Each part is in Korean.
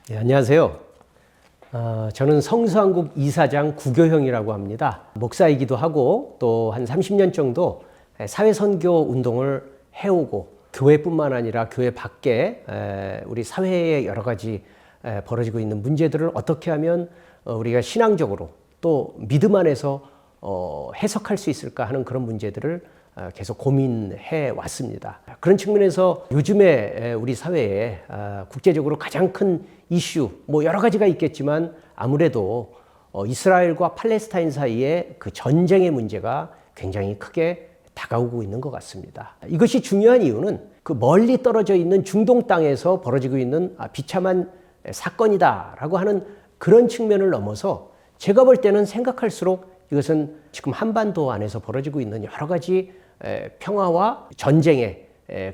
네, 안녕하세요. 저는 성수한국 이사장 구교형이라고 합니다. 목사이기도 하고 또 한 30년 정도 사회선교 운동을 해오고 교회뿐만 아니라 교회 밖에 우리 사회에 여러 가지 벌어지고 있는 문제들을 어떻게 하면 우리가 신앙적으로 또 믿음 안에서 해석할 수 있을까 하는 그런 문제들을 계속 고민해 왔습니다. 그런 측면에서 요즘에 우리 사회에 국제적으로 가장 큰 이슈, 여러 가지가 있겠지만 아무래도 이스라엘과 팔레스타인 사이의 그 전쟁의 문제가 굉장히 크게 다가오고 있는 것 같습니다. 이것이 중요한 이유는 그 멀리 떨어져 있는 중동 땅에서 벌어지고 있는 비참한 사건이다라고 하는 그런 측면을 넘어서 제가 볼 때는 생각할수록 이것은 지금 한반도 안에서 벌어지고 있는 여러 가지 평화와 전쟁의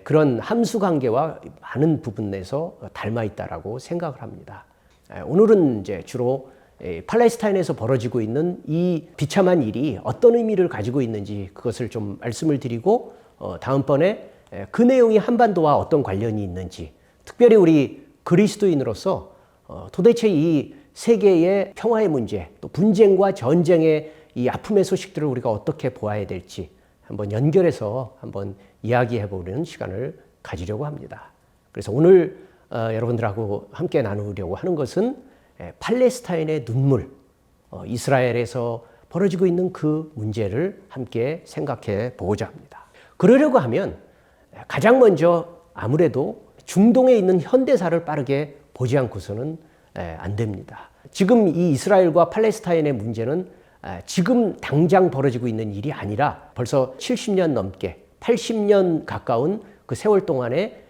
그런 함수 관계와 많은 부분에서 닮아 있다라고 생각을 합니다. 오늘은 이제 주로 팔레스타인에서 벌어지고 있는 이 비참한 일이 어떤 의미를 가지고 있는지 그것을 좀 말씀을 드리고 다음번에 그 내용이 한반도와 어떤 관련이 있는지 특별히 우리 그리스도인으로서 도대체 이 세계의 평화의 문제 또 분쟁과 전쟁의 이 아픔의 소식들을 우리가 어떻게 보아야 될지 한번 연결해서 한번 이야기해보는 시간을 가지려고 합니다. 그래서 오늘 여러분들하고 함께 나누려고 하는 것은 팔레스타인의 눈물, 이스라엘에서 벌어지고 있는 그 문제를 함께 생각해 보고자 합니다. 그러려고 하면 가장 먼저 아무래도 중동에 있는 현대사를 빠르게 보지 않고서는 안 됩니다. 지금 이 이스라엘과 팔레스타인의 문제는 지금 당장 벌어지고 있는 일이 아니라 벌써 70년 넘게 80년 가까운 그 세월 동안에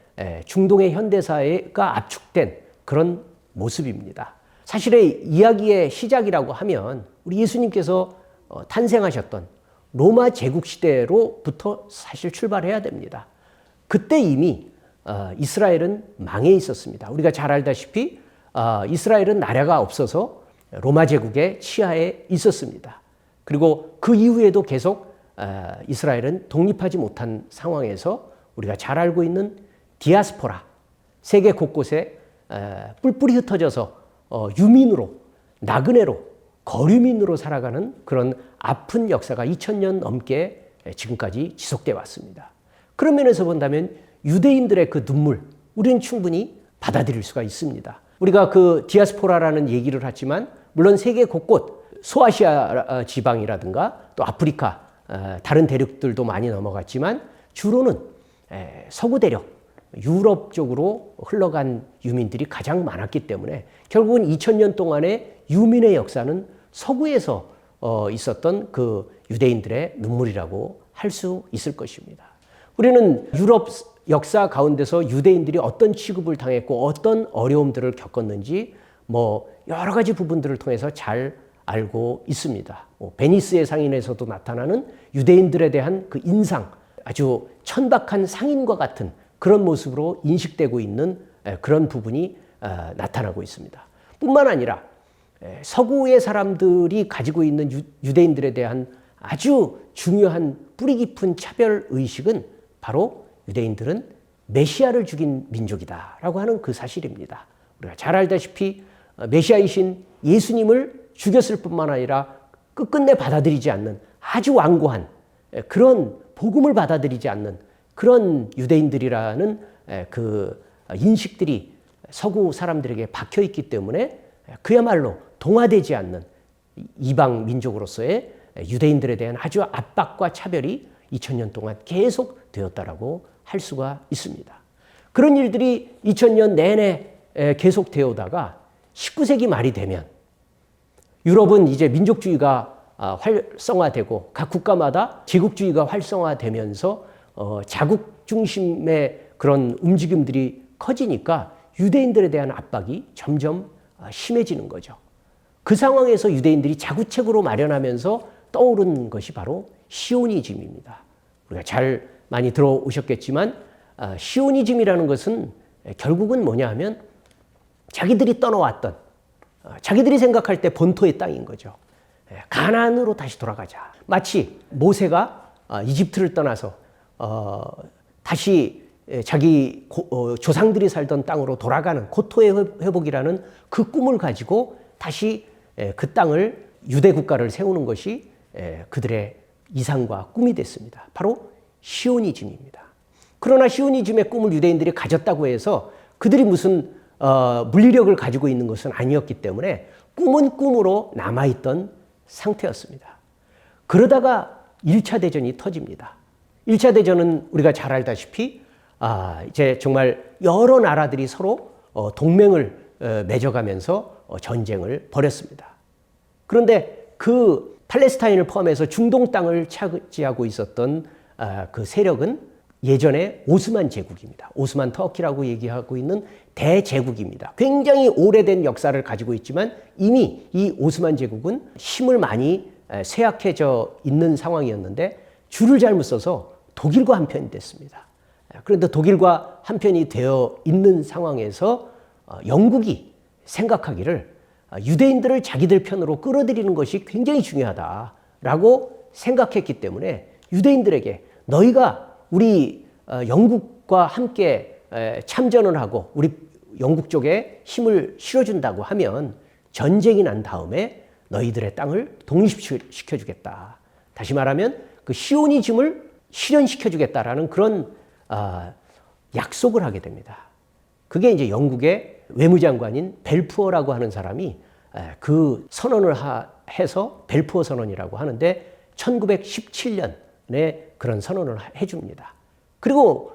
중동의 현대사가 압축된 그런 모습입니다. 사실의 이야기의 시작이라고 하면 우리 예수님께서 탄생하셨던 로마 제국 시대로부터 사실 출발해야 됩니다. 그때 이미 이스라엘은 망해 있었습니다. 우리가 잘 알다시피 이스라엘은 나라가 없어서 로마 제국의 치하에 있었습니다. 그리고 그 이후에도 계속 이스라엘은 독립하지 못한 상황에서 우리가 잘 알고 있는 디아스포라, 세계 곳곳에 뿔뿔이 흩어져서 유민으로, 나그네로, 거류민으로 살아가는 그런 아픈 역사가 2000년 넘게 지금까지 지속되어 왔습니다. 그런 면에서 본다면 유대인들의 그 눈물, 우리는 충분히 받아들일 수가 있습니다. 우리가 그 디아스포라라는 얘기를 하지만 물론 세계 곳곳 소아시아 지방이라든가 또 아프리카 다른 대륙들도 많이 넘어갔지만 주로는 서구 대륙 유럽 쪽으로 흘러간 유민들이 가장 많았기 때문에 결국은 2000년 동안의 유민의 역사는 서구에서 있었던 그 유대인들의 눈물이라고 할 수 있을 것입니다. 우리는 유럽 역사 가운데서 유대인들이 어떤 취급을 당했고 어떤 어려움들을 겪었는지 여러 가지 부분들을 통해서 잘 알고 있습니다. 베니스의 상인에서도 나타나는 유대인들에 대한 그 인상, 아주 천박한 상인과 같은 그런 모습으로 인식되고 있는 그런 부분이 나타나고 있습니다. 뿐만 아니라 서구의 사람들이 가지고 있는 유대인들에 대한 아주 중요한 뿌리 깊은 차별 의식은 바로 유대인들은 메시아를 죽인 민족이다라고 하는 그 사실입니다. 우리가 잘 알다시피 메시아이신 예수님을 죽였을 뿐만 아니라 끝끝내 받아들이지 않는 아주 완고한 그런 복음을 받아들이지 않는 그런 유대인들이라는 그 인식들이 서구 사람들에게 박혀 있기 때문에 그야말로 동화되지 않는 이방 민족으로서의 유대인들에 대한 아주 압박과 차별이 2000년 동안 계속 되었다라고 할 수가 있습니다. 그런 일들이 2000년 내내 계속되어 오다가 19세기 말이 되면 유럽은 이제 민족주의가 활성화되고 각 국가마다 제국주의가 활성화되면서 자국 중심의 그런 움직임들이 커지니까 유대인들에 대한 압박이 점점 심해지는 거죠. 그 상황에서 유대인들이 자구책으로 마련하면서 떠오른 것이 바로 시오니즘입니다. 우리가 잘 많이 들어오셨겠지만 시오니즘이라는 것은 결국은 뭐냐 하면 자기들이 떠나왔던 자기들이 생각할 때 본토의 땅인 거죠. 가나안으로 다시 돌아가자. 마치 모세가 이집트를 떠나서 다시 자기 조상들이 살던 땅으로 돌아가는 고토의 회복이라는 그 꿈을 가지고 다시 그 땅을 유대 국가를 세우는 것이 그들의 이상과 꿈이 됐습니다. 바로 시오니즘입니다. 그러나 시오니즘의 꿈을 유대인들이 가졌다고 해서 그들이 무슨 물리력을 가지고 있는 것은 아니었기 때문에 꿈은 꿈으로 남아있던 상태였습니다. 그러다가 1차 대전이 터집니다. 1차 대전은 우리가 잘 알다시피 이제 정말 여러 나라들이 서로 동맹을 맺어가면서 전쟁을 벌였습니다. 그런데 그 팔레스타인을 포함해서 중동 땅을 차지하고 있었던 그 세력은 예전에 오스만 제국입니다. 오스만 터키라고 얘기하고 있는 대제국입니다. 굉장히 오래된 역사를 가지고 있지만 이미 이 오스만 제국은 힘을 많이 쇠약해져 있는 상황이었는데 줄을 잘못 써서 독일과 한편이 됐습니다. 그런데 독일과 한편이 되어 있는 상황에서 영국이 생각하기를 유대인들을 자기들 편으로 끌어들이는 것이 굉장히 중요하다라고 생각했기 때문에 유대인들에게 너희가 우리 영국과 함께 참전을 하고 우리 영국 쪽에 힘을 실어준다고 하면 전쟁이 난 다음에 너희들의 땅을 독립시켜주겠다. 다시 말하면 그 시오니즘을 실현시켜주겠다라는 그런 약속을 하게 됩니다. 그게 이제 영국의 외무장관인 벨푸어라고 하는 사람이 그 선언을 해서 벨푸어 선언이라고 하는데 1917년에 그런 선언을 해줍니다. 그리고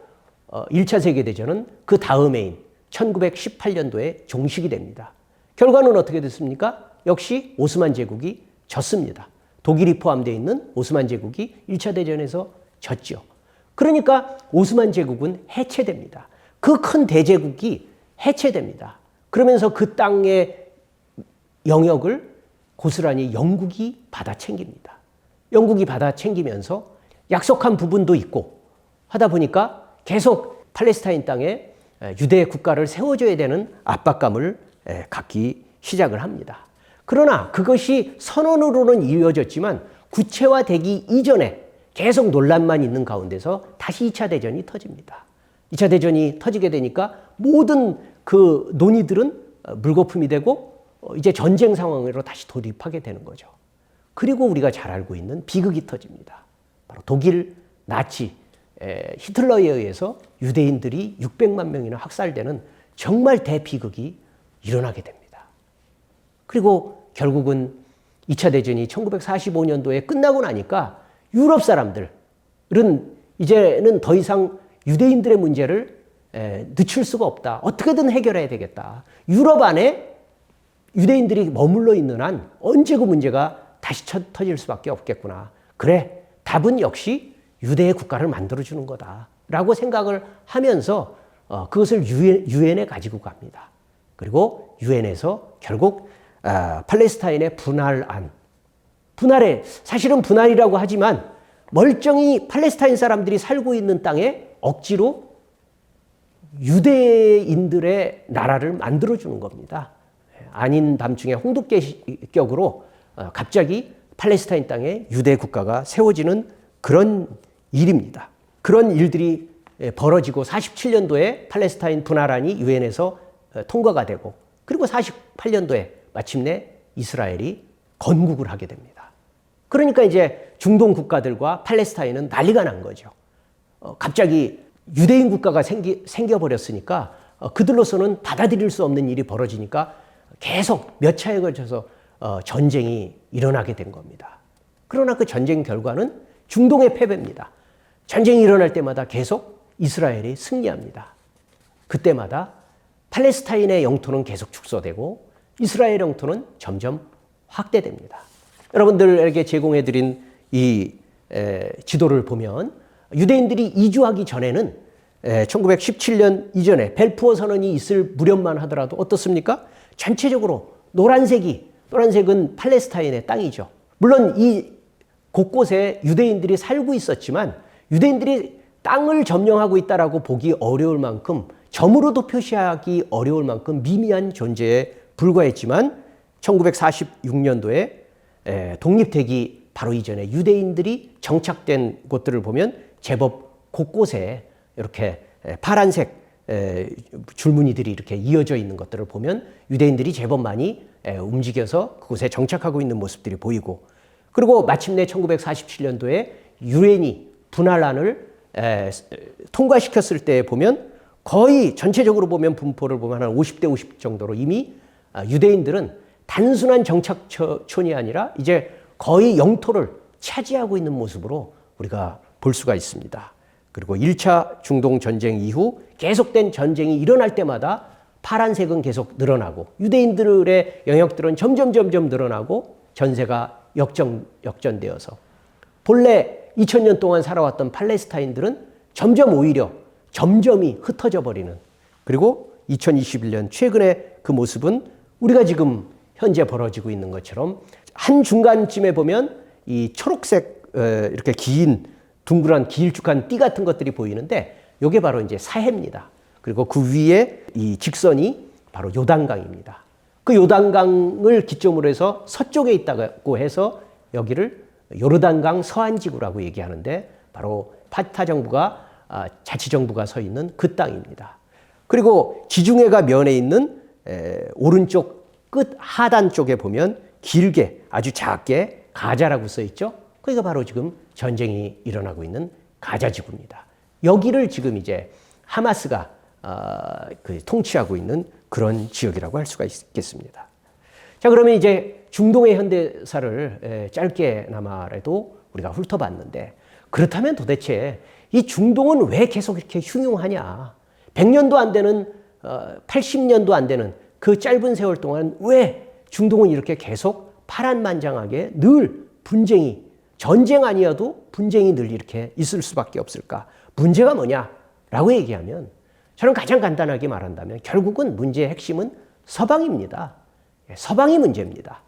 1차 세계대전은 그 다음해인 1918년도에 종식이 됩니다. 결과는 어떻게 됐습니까? 역시 오스만 제국이 졌습니다. 독일이 포함되어 있는 오스만 제국이 1차 대전에서 졌죠. 그러니까 오스만 제국은 해체됩니다. 그 큰 대제국이 해체됩니다. 그러면서 그 땅의 영역을 고스란히 영국이 받아챙깁니다. 영국이 받아챙기면서 약속한 부분도 있고 하다 보니까 계속 팔레스타인 땅에 유대 국가를 세워줘야 되는 압박감을 갖기 시작을 합니다. 그러나 그것이 선언으로는 이루어졌지만 구체화되기 이전에 계속 논란만 있는 가운데서 다시 2차 대전이 터집니다. 2차 대전이 터지게 되니까 모든 그 논의들은 물거품이 되고 이제 전쟁 상황으로 다시 돌입하게 되는 거죠. 그리고 우리가 잘 알고 있는 비극이 터집니다. 바로 독일 나치 히틀러에 의해서 유대인들이 600만 명이나 학살되는 정말 대비극이 일어나게 됩니다. 그리고 결국은 2차 대전이 1945년도에 끝나고 나니까 유럽 사람들은 이제는 더 이상 유대인들의 문제를 늦출 수가 없다. 어떻게든 해결해야 되겠다. 유럽 안에 유대인들이 머물러 있는 한 언제 그 문제가 다시 터질 수밖에 없겠구나. 그래, 답은 역시 유대의 국가를 만들어주는 거다라고 생각을 하면서 그것을 유엔에 가지고 갑니다. 그리고 유엔에서 결국 팔레스타인의 분할에 사실은 분할이라고 하지만 멀쩡히 팔레스타인 사람들이 살고 있는 땅에 억지로 유대인들의 나라를 만들어주는 겁니다. 아닌 밤중에 홍두깨격으로 갑자기 팔레스타인 땅에 유대 국가가 세워지는 그런 일입니다. 그런 일들이 벌어지고 47년도에 팔레스타인 분할안이 유엔에서 통과가 되고 그리고 48년도에 마침내 이스라엘이 건국을 하게 됩니다. 그러니까 이제 중동 국가들과 팔레스타인은 난리가 난 거죠. 갑자기 유대인 국가가 생겨버렸으니까 그들로서는 받아들일 수 없는 일이 벌어지니까 계속 몇 차에 걸쳐서 전쟁이 일어나게 된 겁니다. 그러나 그 전쟁 결과는 중동의 패배입니다. 전쟁이 일어날 때마다 계속 이스라엘이 승리합니다. 그때마다 팔레스타인의 영토는 계속 축소되고 이스라엘 영토는 점점 확대됩니다. 여러분들에게 제공해드린 이 지도를 보면 유대인들이 이주하기 전에는 1917년 이전에 벨푸어 선언이 있을 무렵만 하더라도 어떻습니까? 전체적으로 노란색은 팔레스타인의 땅이죠. 물론 이 곳곳에 유대인들이 살고 있었지만 유대인들이 땅을 점령하고 있다라고 보기 어려울 만큼 점으로도 표시하기 어려울 만큼 미미한 존재에 불과했지만 1946년도에 독립되기 바로 이전에 유대인들이 정착된 곳들을 보면 제법 곳곳에 이렇게 파란색 줄무늬들이 이렇게 이어져 있는 것들을 보면 유대인들이 제법 많이 움직여서 그곳에 정착하고 있는 모습들이 보이고, 그리고 마침내 1947년도에 유엔이 분할란을 통과시켰을 때 보면 거의 전체적으로 보면 분포를 보면 한 50대 50 정도로 이미 유대인들은 단순한 정착촌이 아니라 이제 거의 영토를 차지하고 있는 모습으로 우리가 볼 수가 있습니다. 그리고 1차 중동 전쟁 이후 계속된 전쟁이 일어날 때마다 파란색은 계속 늘어나고 유대인들의 영역들은 점점 늘어나고 전세가 역전되어서 본래 2000년 동안 살아왔던 팔레스타인들은 오히려 점점이 흩어져 버리는, 그리고 2021년 최근의 그 모습은 우리가 지금 현재 벌어지고 있는 것처럼 한 중간쯤에 보면 이 초록색 이렇게 긴 둥그런 길쭉한 띠 같은 것들이 보이는데 이게 바로 이제 사해입니다. 그리고 그 위에 이 직선이 바로 요단강입니다. 그 요단강을 기점으로 해서 서쪽에 있다고 해서 여기를 요르단강 서안지구라고 얘기하는데 바로 파타 정부가 자치정부가 서 있는 그 땅입니다. 그리고 지중해가 면에 있는 오른쪽 끝 하단 쪽에 보면 길게 아주 작게 가자라고 써 있죠. 그게 바로 지금 전쟁이 일어나고 있는 가자 지구입니다. 여기를 지금 이제 하마스가 통치하고 있는 그런 지역이라고 할 수가 있겠습니다. 자, 그러면 이제 중동의 현대사를 짧게나마라도 우리가 훑어봤는데, 그렇다면 도대체 이 중동은 왜 계속 이렇게 흉흉하냐? 100년도 안 되는 80년도 안 되는 그 짧은 세월 동안 왜 중동은 이렇게 계속 파란만장하게 늘 분쟁이, 전쟁 아니어도 분쟁이 늘 이렇게 있을 수밖에 없을까? 문제가 뭐냐라고 얘기하면 저는 가장 간단하게 말한다면 결국은 문제의 핵심은 서방입니다. 서방이 문제입니다.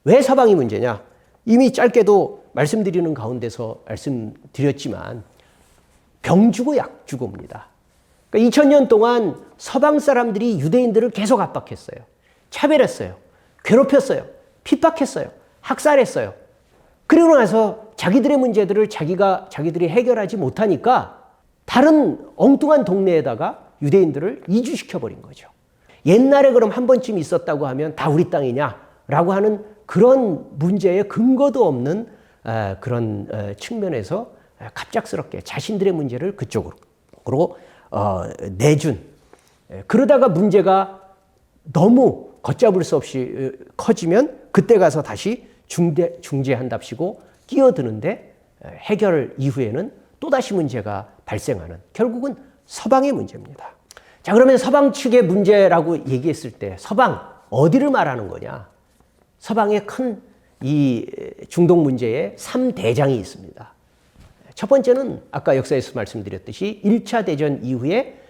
왜 서방이 문제냐? 이미 짧게도 말씀드리는 가운데서 말씀드렸지만 병주고 약주고입니다. 그러니까 2000년 동안 서방 사람들이 유대인들을 계속 압박했어요. 차별했어요. 괴롭혔어요. 핍박했어요. 학살했어요. 그리고 나서 자기들의 문제들을 자기들이 해결하지 못하니까 다른 엉뚱한 동네에다가 유대인들을 이주시켜버린 거죠. 옛날에 그럼 한 번쯤 있었다고 하면 다 우리 땅이냐라고 하는 그런 문제에 근거도 없는 그런 측면에서 갑작스럽게 자신들의 문제를 그쪽으로 내준, 그러다가 문제가 너무 걷잡을 수 없이 커지면 그때 가서 다시 중재한답시고 끼어드는데 해결 이후에는 또다시 문제가 발생하는, 결국은 서방의 문제입니다. 자, 그러면 서방 측의 문제라고 얘기했을 때 서방 어디를 말하는 거냐? 서방의 큰 이 중동 문제에 3대장이 있습니다. 첫 번째는 아까 역사에서 말씀드렸듯이 1차 대전 이후에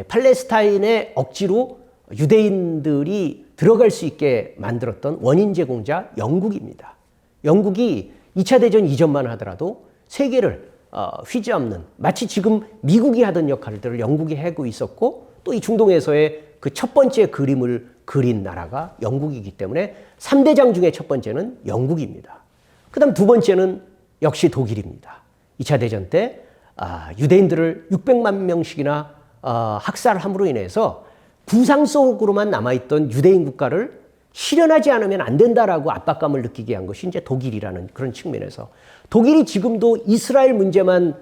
팔레스타인의 억지로 유대인들이 들어갈 수 있게 만들었던 원인 제공자 영국입니다. 영국이 2차 대전 이전만 하더라도 세계를 휘저없는, 마치 지금 미국이 하던 역할들을 영국이 하고 있었고, 또 이 중동에서의 그 첫 번째 그림을 그린 나라가 영국이기 때문에 3대장 중에 첫 번째는 영국입니다. 그 다음 두 번째는 역시 독일입니다. 2차 대전 때 유대인들을 600만 명씩이나 학살함으로 인해서 부상 속으로만 남아있던 유대인 국가를 실현하지 않으면 안 된다라고 압박감을 느끼게 한 것이 이제 독일이라는 그런 측면에서, 독일이 지금도 이스라엘 문제만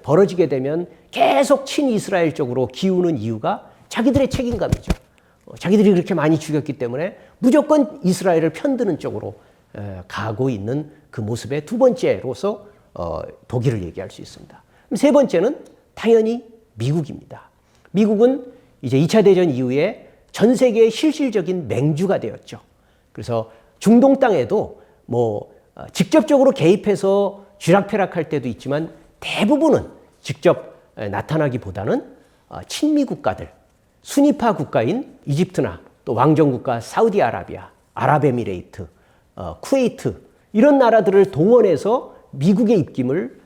벌어지게 되면 계속 친이스라엘 쪽으로 기우는 이유가 자기들의 책임감이죠. 자기들이 그렇게 많이 죽였기 때문에 무조건 이스라엘을 편드는 쪽으로 가고 있는 그 모습의 두 번째로서 독일을 얘기할 수 있습니다. 세 번째는 당연히 미국입니다. 미국은 이제 2차 대전 이후에 전 세계의 실질적인 맹주가 되었죠. 그래서 중동 땅에도 직접적으로 개입해서 쥐락펴락할 때도 있지만 대부분은 직접 나타나기보다는 친미 국가들, 순위파 국가인 이집트나 또 왕정국가 사우디아라비아, 아랍에미레이트, 쿠웨이트, 이런 나라들을 동원해서 미국의 입김을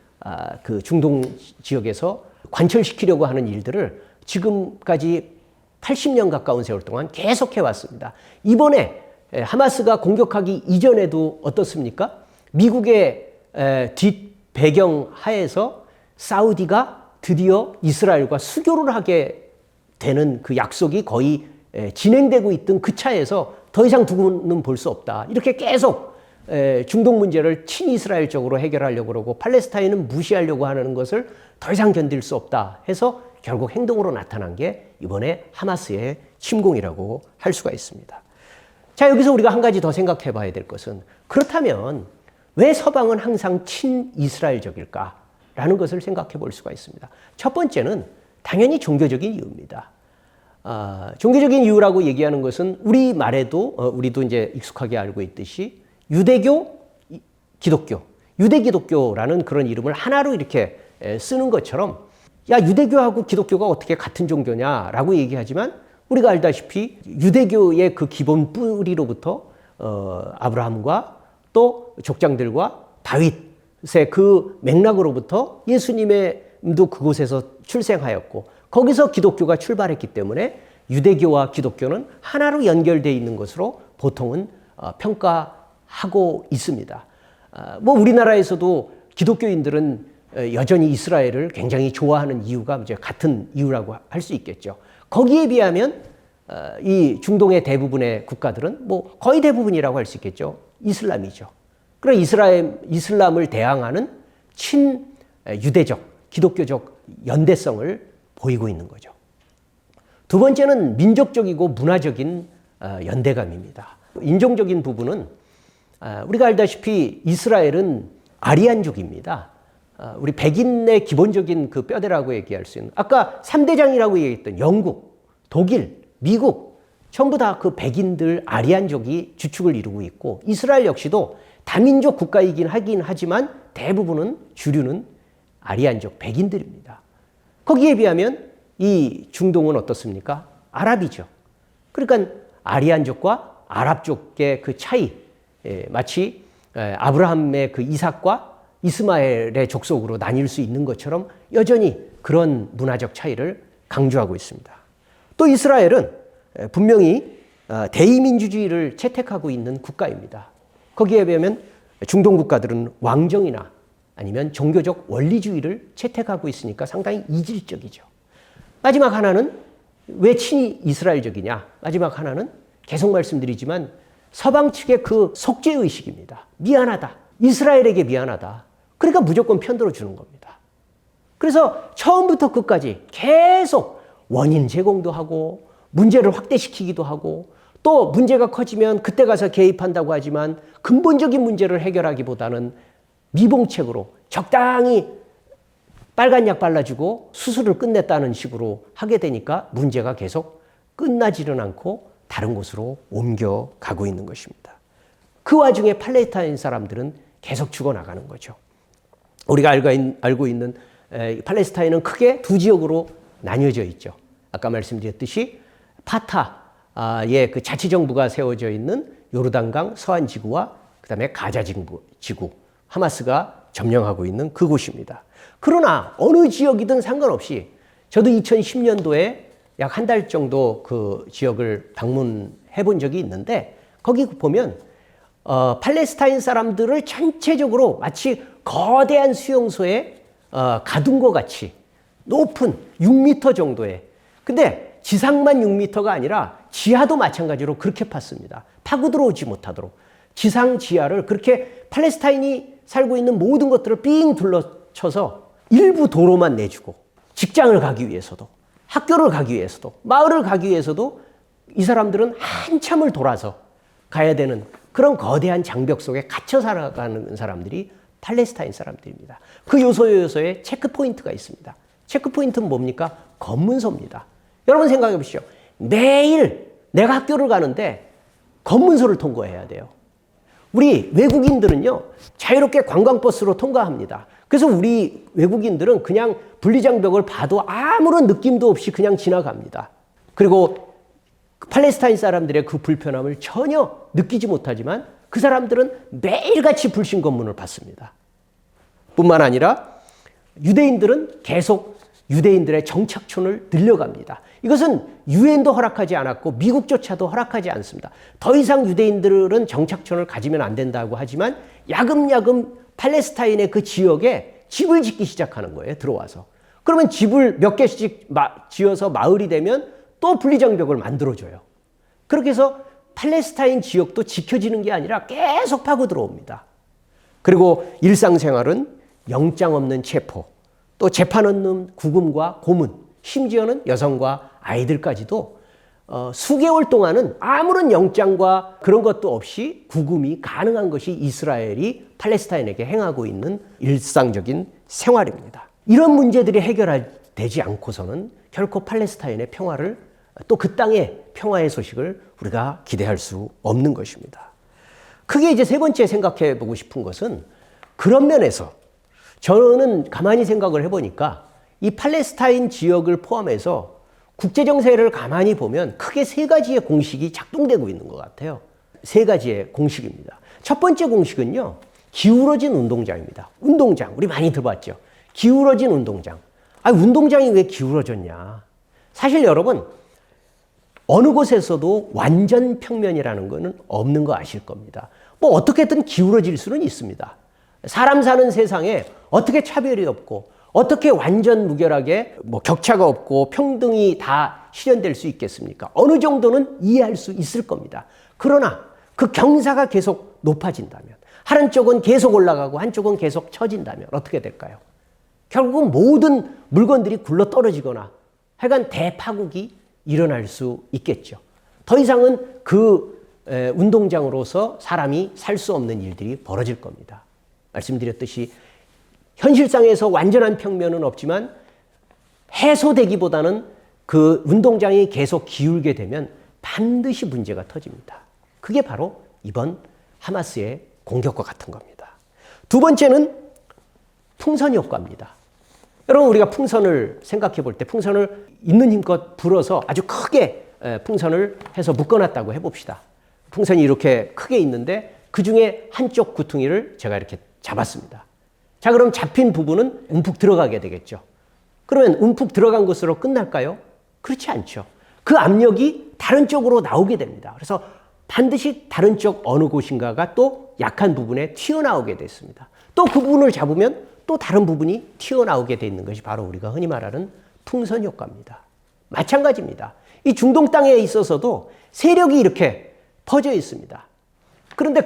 그 중동 지역에서 관철시키려고 하는 일들을 지금까지 80년 가까운 세월 동안 계속해 왔습니다. 이번에 하마스가 공격하기 이전에도 어떻습니까? 미국의 뒷배경 하에서 사우디가 드디어 이스라엘과 수교를 하게 되는 그 약속이 거의 진행되고 있던 그 차에서 더 이상 두고는 볼 수 없다. 이렇게 계속 중동 문제를 친이스라엘적으로 해결하려고 그러고 팔레스타인은 무시하려고 하는 것을 더 이상 견딜 수 없다 해서 결국 행동으로 나타난 게 이번에 하마스의 침공이라고 할 수가 있습니다. 자, 여기서 우리가 한 가지 더 생각해 봐야 될 것은 그렇다면 왜 서방은 항상 친이스라엘적일까라는 것을 생각해 볼 수가 있습니다. 첫 번째는 당연히 종교적인 이유입니다. 종교적인 이유라고 얘기하는 것은 우리 말에도 우리도 이제 익숙하게 알고 있듯이 유대교, 기독교, 유대기독교라는 그런 이름을 하나로 이렇게 쓰는 것처럼 야, 유대교하고 기독교가 어떻게 같은 종교냐라고 얘기하지만 우리가 알다시피 유대교의 그 기본 뿌리로부터 아브라함과 또 족장들과 다윗의 그 맥락으로부터 예수님도 그곳에서 출생하였고 거기서 기독교가 출발했기 때문에 유대교와 기독교는 하나로 연결되어 있는 것으로 보통은 평가하고 있습니다. 뭐 우리나라에서도 기독교인들은 여전히 이스라엘을 굉장히 좋아하는 이유가 이제 같은 이유라고 할 수 있겠죠. 거기에 비하면 이 중동의 대부분의 국가들은 뭐 거의 대부분이라고 할 수 있겠죠. 이슬람이죠. 그럼 이슬람을 대항하는 친유대적, 기독교적 연대성을 보이고 있는 거죠. 두 번째는 민족적이고 문화적인 연대감입니다. 인종적인 부분은 우리가 알다시피 이스라엘은 아리안족입니다. 우리 백인의 기본적인 그 뼈대라고 얘기할 수 있는 아까 3대장이라고 얘기했던 영국, 독일, 미국 전부 다 그 백인들 아리안족이 주축을 이루고 있고 이스라엘 역시도 다민족 국가이긴 하긴 하지만 대부분은 주류는 아리안족 백인들입니다. 거기에 비하면 이 중동은 어떻습니까? 아랍이죠. 그러니까 아리안족과 아랍족의 그 차이 마치 아브라함의 그 이삭과 이스마엘의 족속으로 나뉠 수 있는 것처럼 여전히 그런 문화적 차이를 강조하고 있습니다. 또 이스라엘은 분명히 대의민주주의를 채택하고 있는 국가입니다. 거기에 비하면 중동 국가들은 왕정이나 아니면 종교적 원리주의를 채택하고 있으니까 상당히 이질적이죠. 마지막 하나는 왜 친이스라엘적이냐? 마지막 하나는 계속 말씀드리지만 서방 측의 그 속죄의식입니다. 미안하다. 이스라엘에게 미안하다. 그러니까 무조건 편들어 주는 겁니다. 그래서 처음부터 끝까지 계속 원인 제공도 하고 문제를 확대시키기도 하고 또 문제가 커지면 그때 가서 개입한다고 하지만 근본적인 문제를 해결하기보다는 미봉책으로 적당히 빨간 약 발라주고 수술을 끝냈다는 식으로 하게 되니까 문제가 계속 끝나지는 않고 다른 곳으로 옮겨가고 있는 것입니다. 그 와중에 팔레스타인 사람들은 계속 죽어나가는 거죠. 우리가 알고 있는 팔레스타인은 크게 두 지역으로 나뉘어져 있죠. 아까 말씀드렸듯이 파타의 그 자치정부가 세워져 있는 요르단강 서안 지구와 그다음에 가자 지구, 하마스가 점령하고 있는 그곳입니다. 그러나 어느 지역이든 상관없이 저도 2010년도에 약 한 달 정도 그 지역을 방문해 본 적이 있는데 거기 보면 팔레스타인 사람들을 전체적으로 마치 거대한 수용소에 가둔 것 같이 높은 6m 정도의 근데 지상만 6m가 아니라 지하도 마찬가지로 그렇게 팠습니다. 파고 들어오지 못하도록 지상 지하를 그렇게 팔레스타인이 살고 있는 모든 것들을 삥 둘러쳐서 일부 도로만 내주고 직장을 가기 위해서도 학교를 가기 위해서도 마을을 가기 위해서도 이 사람들은 한참을 돌아서 가야 되는 그런 거대한 장벽 속에 갇혀 살아가는 사람들이 팔레스타인 사람들입니다. 그 요소에 체크포인트가 있습니다. 체크포인트는 뭡니까? 검문소입니다. 여러분 생각해 보시죠. 매일 내가 학교를 가는데 검문소를 통과해야 돼요. 우리 외국인들은요, 자유롭게 관광버스로 통과합니다. 그래서 우리 외국인들은 그냥 분리장벽을 봐도 아무런 느낌도 없이 그냥 지나갑니다. 그리고 팔레스타인 사람들의 그 불편함을 전혀 느끼지 못하지만 그 사람들은 매일같이 불신검문을 받습니다. 뿐만 아니라 유대인들은 계속 유대인들의 정착촌을 늘려갑니다. 이것은 유엔도 허락하지 않았고 미국조차도 허락하지 않습니다. 더 이상 유대인들은 정착촌을 가지면 안 된다고 하지만 야금야금 팔레스타인의 그 지역에 집을 짓기 시작하는 거예요. 들어와서. 그러면 집을 몇 개씩 지어서 마을이 되면 또 분리장벽을 만들어줘요. 그렇게 해서 팔레스타인 지역도 지켜지는 게 아니라 계속 파고 들어옵니다. 그리고 일상생활은 영장 없는 체포, 또 재판 없는 구금과 고문, 심지어는 여성과 아이들까지도 수개월 동안은 아무런 영장과 그런 것도 없이 구금이 가능한 것이 이스라엘이 팔레스타인에게 행하고 있는 일상적인 생활입니다. 이런 문제들이 해결되지 않고서는 결코 팔레스타인의 평화를 또 그 땅의 평화의 소식을 우리가 기대할 수 없는 것입니다. 크게 이제 세 번째 생각해 보고 싶은 것은 그런 면에서 저는 가만히 생각을 해보니까 이 팔레스타인 지역을 포함해서 국제정세를 가만히 보면 크게 세 가지의 공식이 작동되고 있는 것 같아요. 세 가지의 공식입니다. 첫 번째 공식은요, 기울어진 운동장입니다. 운동장, 우리 많이 들어봤죠. 기울어진 운동장. 운동장이 왜 기울어졌냐. 사실 여러분, 어느 곳에서도 완전 평면이라는 것은 없는 거 아실 겁니다. 뭐 어떻게든 기울어질 수는 있습니다. 사람 사는 세상에 어떻게 차별이 없고 어떻게 완전 무결하게 뭐 격차가 없고 평등이 다 실현될 수 있겠습니까? 어느 정도는 이해할 수 있을 겁니다. 그러나 그 경사가 계속 높아진다면, 한쪽은 계속 올라가고 한쪽은 계속 처진다면 어떻게 될까요? 결국은 모든 물건들이 굴러 떨어지거나 하여간 대파국이 일어날 수 있겠죠. 더 이상은 그 운동장으로서 사람이 살 수 없는 일들이 벌어질 겁니다. 말씀드렸듯이 현실상에서 완전한 평면은 없지만 해소되기보다는 그 운동장이 계속 기울게 되면 반드시 문제가 터집니다. 그게 바로 이번 하마스의 공격과 같은 겁니다. 두 번째는 풍선 효과입니다. 여러분, 우리가 풍선을 생각해 볼 때 풍선을 있는 힘껏 불어서 아주 크게 풍선을 해서 묶어놨다고 해봅시다. 풍선이 이렇게 크게 있는데 그 중에 한쪽 구퉁이를 제가 이렇게 잡았습니다. 자, 그럼 잡힌 부분은 움푹 들어가게 되겠죠. 그러면 움푹 들어간 것으로 끝날까요? 그렇지 않죠. 그 압력이 다른 쪽으로 나오게 됩니다. 그래서 반드시 다른 쪽 어느 곳인가가 또 약한 부분에 튀어나오게 됐습니다. 또 그 부분을 잡으면 또 다른 부분이 튀어나오게 돼 있는 것이 바로 우리가 흔히 말하는 풍선 효과입니다. 마찬가지입니다. 이 중동 땅에 있어서도 세력이 이렇게 퍼져 있습니다. 그런데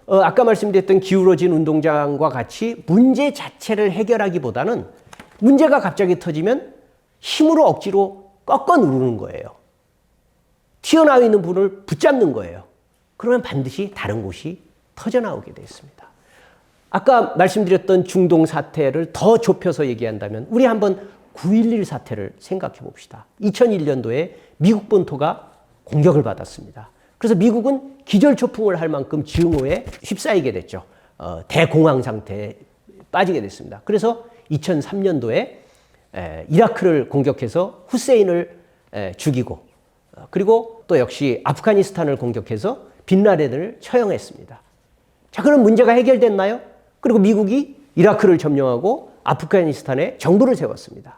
아까 말씀드렸던 기울어진 운동장과 같이 문제 자체를 해결하기보다는 문제가 갑자기 터지면 힘으로 억지로 꺾어 누르는 거예요. 튀어나와 있는 부분을 붙잡는 거예요. 그러면 반드시 다른 곳이 터져나오게 되어 있습니다. 아까 말씀드렸던 중동 사태를 더 좁혀서 얘기한다면 우리 한번 9.11 사태를 생각해 봅시다. 2001년도에 미국 본토가 공격을 받았습니다. 그래서 미국은 기절초풍을 할 만큼 증오에 휩싸이게 됐죠. 대공황 상태에 빠지게 됐습니다. 그래서 2003년도에 이라크를 공격해서 후세인을 죽이고, 그리고 또 역시 아프가니스탄을 공격해서 빈라덴을 처형했습니다. 자, 그럼 문제가 해결됐나요? 그리고 미국이 이라크를 점령하고 아프가니스탄에 정부를 세웠습니다.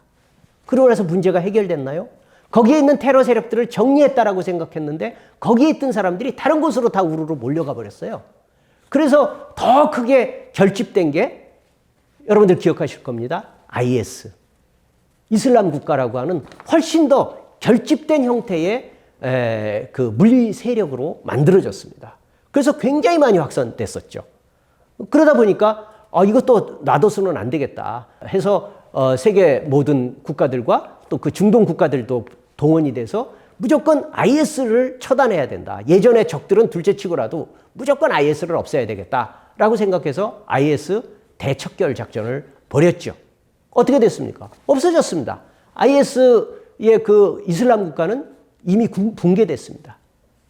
그러고 나서 문제가 해결됐나요? 거기에 있는 테러 세력들을 정리했다라고 생각했는데 거기에 있던 사람들이 다른 곳으로 다 우르르 몰려가 버렸어요. 그래서 더 크게 결집된 게 여러분들 기억하실 겁니다. IS. 이슬람 국가라고 하는 훨씬 더 결집된 형태의 그 물리 세력으로 만들어졌습니다. 그래서 굉장히 많이 확산됐었죠. 그러다 보니까 이것도 놔둬서는 안 되겠다 해서 세계 모든 국가들과 또 그 중동 국가들도 동원이 돼서 무조건 IS를 처단해야 된다. 예전에 적들은 둘째치고라도 무조건 IS를 없애야 되겠다라고 생각해서 IS 대척결 작전을 벌였죠. 어떻게 됐습니까? 없어졌습니다. IS의 그 이슬람 국가는 이미 붕괴됐습니다.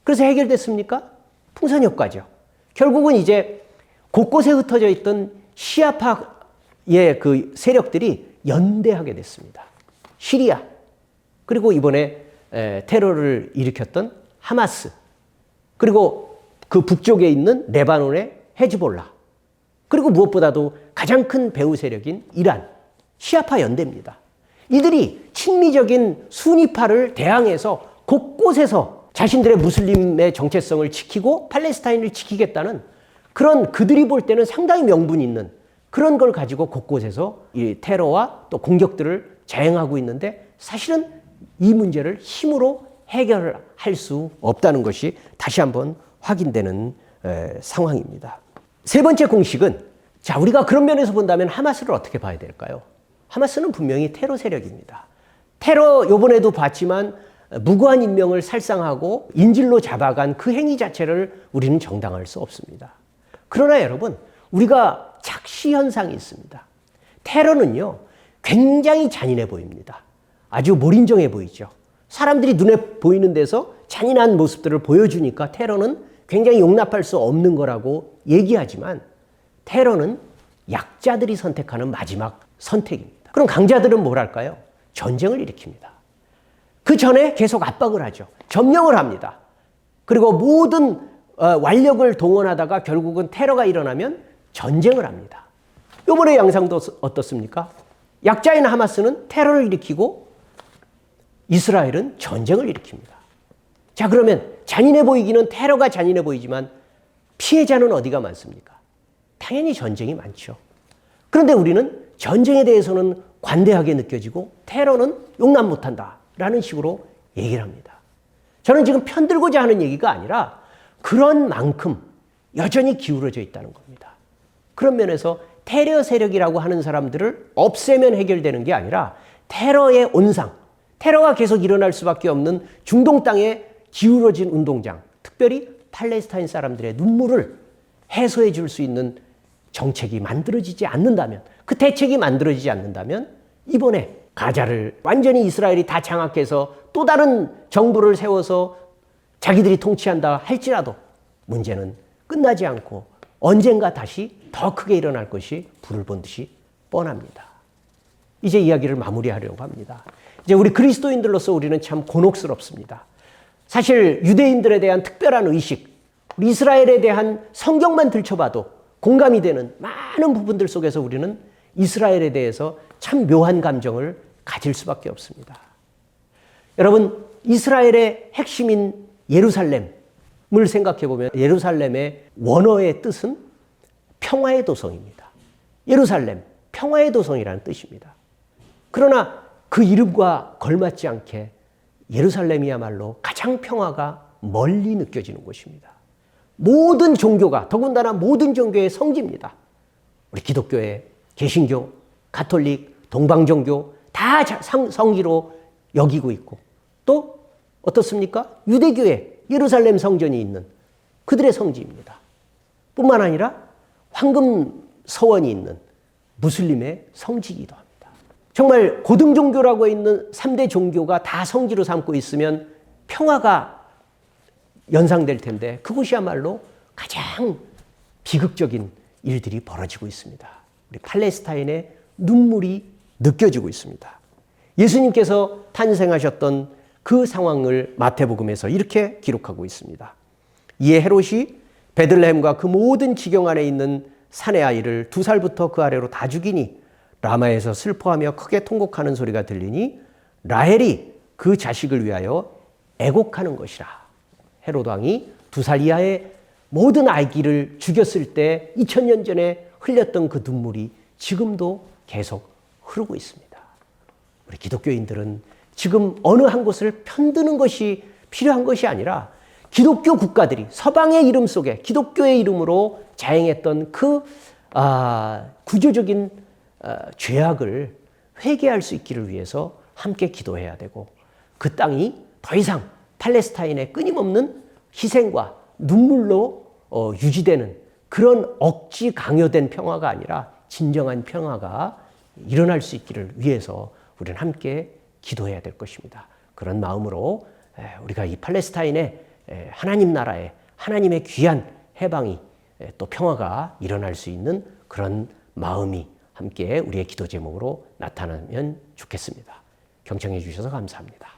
그래서 해결됐습니까? 풍선 효과죠. 결국은 이제 곳곳에 흩어져 있던 시아파의 그 세력들이 연대하게 됐습니다. 시리아, 그리고 이번에 테러를 일으켰던 하마스, 그리고 그 북쪽에 있는 레바논의 헤즈볼라, 그리고 무엇보다도 가장 큰 배후 세력인 이란, 시아파 연대입니다. 이들이 친미적인 수니파를 대항해서 곳곳에서 자신들의 무슬림의 정체성을 지키고 팔레스타인을 지키겠다는 그런, 그들이 볼 때는 상당히 명분 있는 그런 걸 가지고 곳곳에서 이 테러와 또 공격들을 자행하고 있는데 사실은 이 문제를 힘으로 해결할 수 없다는 것이 다시 한번 확인되는 상황입니다. 세 번째 공식은, 자, 우리가 그런 면에서 본다면 하마스를 어떻게 봐야 될까요? 하마스는 분명히 테러 세력입니다. 테러 요번에도 봤지만 무고한 인명을 살상하고 인질로 잡아간 그 행위 자체를 우리는 정당화할 수 없습니다. 그러나 여러분, 우리가 착시 현상이 있습니다. 테러는요, 굉장히 잔인해 보입니다. 아주 몰인정해 보이죠. 사람들이 눈에 보이는 데서 잔인한 모습들을 보여주니까 테러는 굉장히 용납할 수 없는 거라고 얘기하지만, 테러는 약자들이 선택하는 마지막 선택입니다. 그럼 강자들은 뭘 할까요? 전쟁을 일으킵니다. 그 전에 계속 압박을 하죠. 점령을 합니다. 그리고 모든 완력을 동원하다가 결국은 테러가 일어나면 전쟁을 합니다. 이번에 양상도 어떻습니까? 약자인 하마스는 테러를 일으키고 이스라엘은 전쟁을 일으킵니다. 자, 그러면 잔인해 보이기는 테러가 잔인해 보이지만 피해자는 어디가 많습니까? 당연히 전쟁이 많죠. 그런데 우리는 전쟁에 대해서는 관대하게 느껴지고 테러는 용납 못한다라는 식으로 얘기를 합니다. 저는 지금 편들고자 하는 얘기가 아니라 그런 만큼 여전히 기울어져 있다는 겁니다. 그런 면에서 테러 세력이라고 하는 사람들을 없애면 해결되는 게 아니라 테러의 온상, 테러가 계속 일어날 수밖에 없는 중동 땅에 기울어진 운동장, 특별히 팔레스타인 사람들의 눈물을 해소해 줄 수 있는 정책이 만들어지지 않는다면, 그 대책이 만들어지지 않는다면 이번에 가자를 완전히 이스라엘이 다 장악해서 또 다른 정부를 세워서 자기들이 통치한다 할지라도 문제는 끝나지 않고 언젠가 다시 더 크게 일어날 것이 불을 본 듯이 뻔합니다. 이제 이야기를 마무리하려고 합니다. 이제 우리 그리스도인들로서 우리는 참 곤혹스럽습니다. 사실 유대인들에 대한 특별한 의식, 우리 이스라엘에 대한 성경만 들춰봐도 공감이 되는 많은 부분들 속에서 우리는 이스라엘에 대해서 참 묘한 감정을 가질 수밖에 없습니다. 여러분, 이스라엘의 핵심인 예루살렘을 생각해 보면 예루살렘의 원어의 뜻은 평화의 도성입니다. 예루살렘, 평화의 도성이라는 뜻입니다. 그러나 그 이름과 걸맞지 않게 예루살렘이야말로 가장 평화가 멀리 느껴지는 곳입니다. 모든 종교가, 더군다나 모든 종교의 성지입니다. 우리 기독교의 개신교, 가톨릭, 동방종교 다 성지로 여기고 있고, 또 어떻습니까? 유대교의 예루살렘 성전이 있는 그들의 성지입니다. 뿐만 아니라 황금 서원이 있는 무슬림의 성지이기도 합니다. 정말 고등종교라고 있는 3대 종교가 다 성지로 삼고 있으면 평화가 연상될 텐데 그곳이야말로 가장 비극적인 일들이 벌어지고 있습니다. 우리 팔레스타인의 눈물이 느껴지고 있습니다. 예수님께서 탄생하셨던 그 상황을 마태복음에서 이렇게 기록하고 있습니다. 이에 헤롯이 베들레헴과 그 모든 지경 안에 있는 산의 아이를 2살부터 그 아래로 다 죽이니 라마에서 슬퍼하며 크게 통곡하는 소리가 들리니 라헬이 그 자식을 위하여 애곡하는 것이라. 헤롯 왕이 2살 이하의 모든 아기를 죽였을 때 2000년 전에 흘렸던 그 눈물이 지금도 계속 흐르고 있습니다. 우리 기독교인들은 지금 어느 한 곳을 편드는 것이 필요한 것이 아니라 기독교 국가들이 서방의 이름 속에 기독교의 이름으로 자행했던 그 구조적인 죄악을 회개할 수 있기를 위해서 함께 기도해야 되고, 그 땅이 더 이상 팔레스타인의 끊임없는 희생과 눈물로 유지되는 그런 억지 강요된 평화가 아니라 진정한 평화가 일어날 수 있기를 위해서 우리는 함께 기도해야 될 것입니다. 그런 마음으로 우리가 이 팔레스타인의 하나님 나라의 하나님의 귀한 해방이 또 평화가 일어날 수 있는 그런 마음이 함께 우리의 기도 제목으로 나타나면 좋겠습니다. 경청해 주셔서 감사합니다.